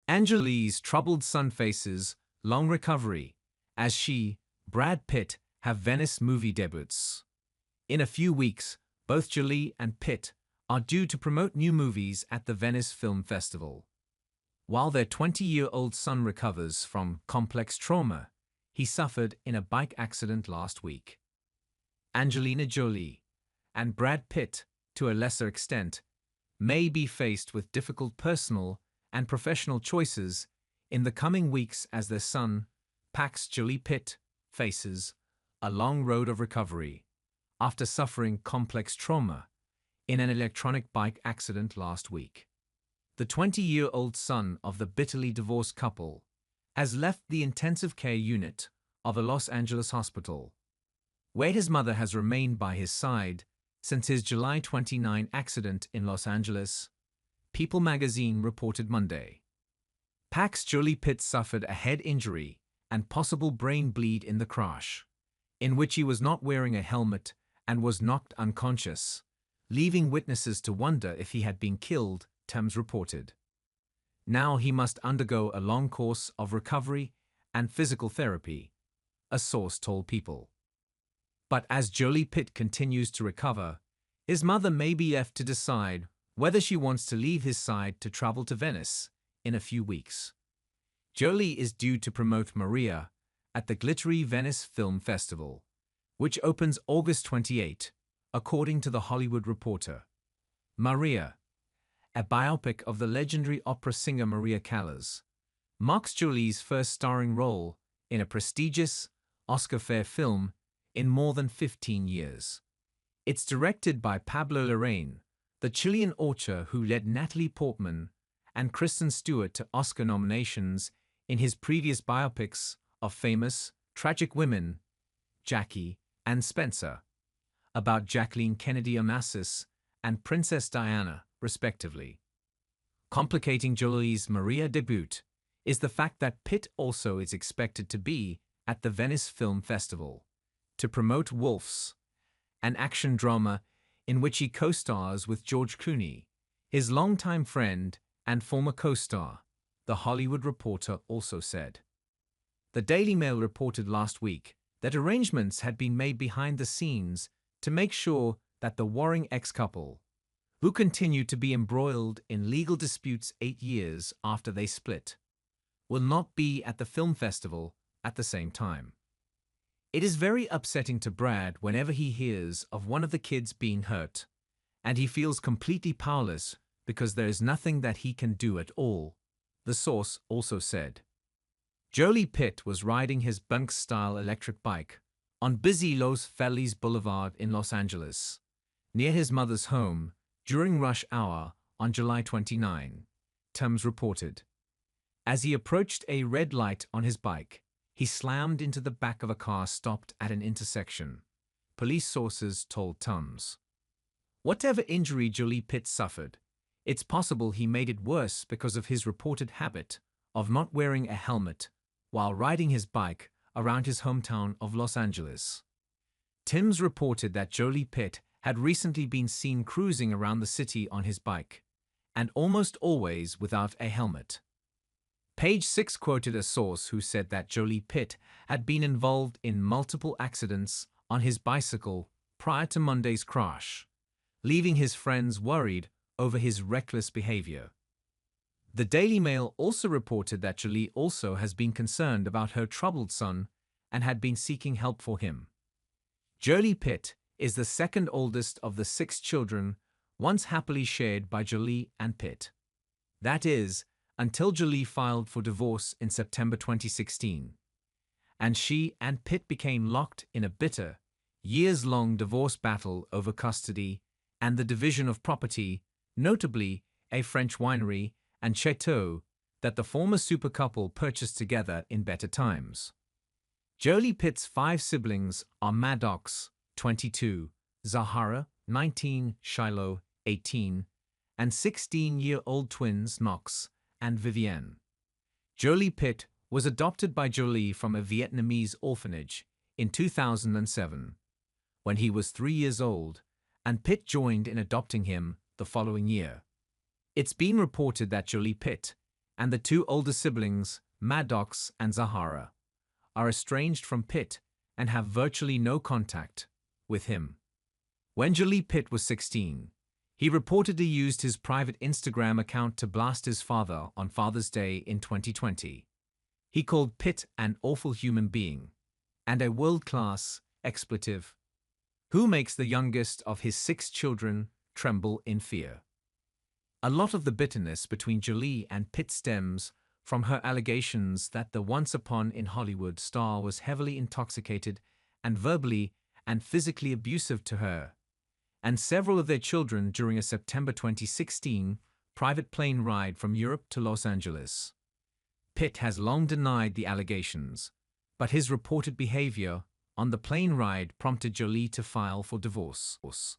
Angelina's troubled son faces long recovery as Brad Pitt have Venice movie debuts. In a few weeks, both Jolie and Pitt are due to promote new movies at the Venice Film Festival. While their 20-year-old son recovers from complex trauma he suffered in a bike accident last week. Angelina Jolie and Brad Pitt, to a lesser extent, may be faced with difficult personal and professional choices in the coming weeks as their son, Pax Jolie-Pitt, faces a long road of recovery after suffering complex trauma in an electronic bike accident last week. The 20-year-old son of the bitterly divorced couple has left the intensive care unit of a Los Angeles hospital, where his mother has remained by his side since his July 29 accident in Los Angeles, People magazine reported Monday. Pax Jolie-Pitt suffered a head injury and possible brain bleed in the crash, in which he was not wearing a helmet and was knocked unconscious, leaving witnesses to wonder if he had been killed, Thames reported. Now he must undergo a long course of recovery and physical therapy, a source told People. But as Jolie-Pitt continues to recover, his mother may be left to decide whether she wants to leave his side to travel to Venice in a few weeks. Jolie is due to promote Maria at the glittery Venice Film Festival, which opens August 28, according to The Hollywood Reporter. Maria, a biopic of the legendary opera singer Maria Callas, marks Jolie's first starring role in a prestigious, Oscar-fair film in more than 15 years. It's directed by Pablo Larraín, the Chilean auteur who led Natalie Portman and Kristen Stewart to Oscar nominations in his previous biopics of famous, tragic women, Jackie and Spencer, about Jacqueline Kennedy Onassis and Princess Diana, respectively. Complicating Jolie's Maria debut is the fact that Pitt also is expected to be at the Venice Film Festival to promote Wolves, an action drama in which he co-stars with George Clooney, his longtime friend and former co-star, The Hollywood Reporter also said. The Daily Mail reported last week that arrangements had been made behind the scenes to make sure that the warring ex-couple, who continued to be embroiled in legal disputes 8 years after they split, will not be at the film festival at the same time. It is very upsetting to Brad whenever he hears of one of the kids being hurt, and he feels completely powerless because there is nothing that he can do at all, the source also said. Jolie-Pitt was riding his Bronx-style electric bike on busy Los Feliz Boulevard in Los Angeles, near his mother's home, during rush hour on July 29, Thames reported. As he approached a red light on his bike, he slammed into the back of a car stopped at an intersection, police sources told Thames. Whatever injury Jolie-Pitt suffered, it's possible he made it worse because of his reported habit of not wearing a helmet while riding his bike around his hometown of Los Angeles. Thames reported that Jolie-Pitt had recently been seen cruising around the city on his bike, and almost always without a helmet. Page 6 quoted a source who said that Jolie-Pitt had been involved in multiple accidents on his bicycle prior to Monday's crash, leaving his friends worried over his reckless behavior. The Daily Mail also reported that Jolie also has been concerned about her troubled son and had been seeking help for him. Jolie-Pitt is the second oldest of the 6 children once happily shared by Jolie and Pitt. That is, until Jolie filed for divorce in September 2016, and she and Pitt became locked in a bitter, years-long divorce battle over custody and the division of property, notably a French winery and chateau that the former super couple purchased together in better times. Jolie-Pitt's 5 siblings are Maddox, 22, Zahara, 19, Shiloh, 18, and 16-year-old twins Knox and Vivienne. Jolie-Pitt was adopted by Jolie from a Vietnamese orphanage in 2007, when he was 3 years old, and Pitt joined in adopting him the following year. It's been reported that Jolie-Pitt and the two older siblings, Maddox and Zahara, are estranged from Pitt and have virtually no contact with him. When Jolie-Pitt was 16, he reportedly used his private Instagram account to blast his father on Father's Day in 2020. He called Pitt an awful human being and a world-class expletive who makes the youngest of his 6 children tremble in fear. A lot of the bitterness between Jolie and Pitt stems from her allegations that the once-upon-in-Hollywood star was heavily intoxicated and verbally and physically abusive to her and several of their children during a September 2016 private plane ride from Europe to Los Angeles. Pitt has long denied the allegations, but his reported behavior on the plane ride prompted Jolie to file for divorce.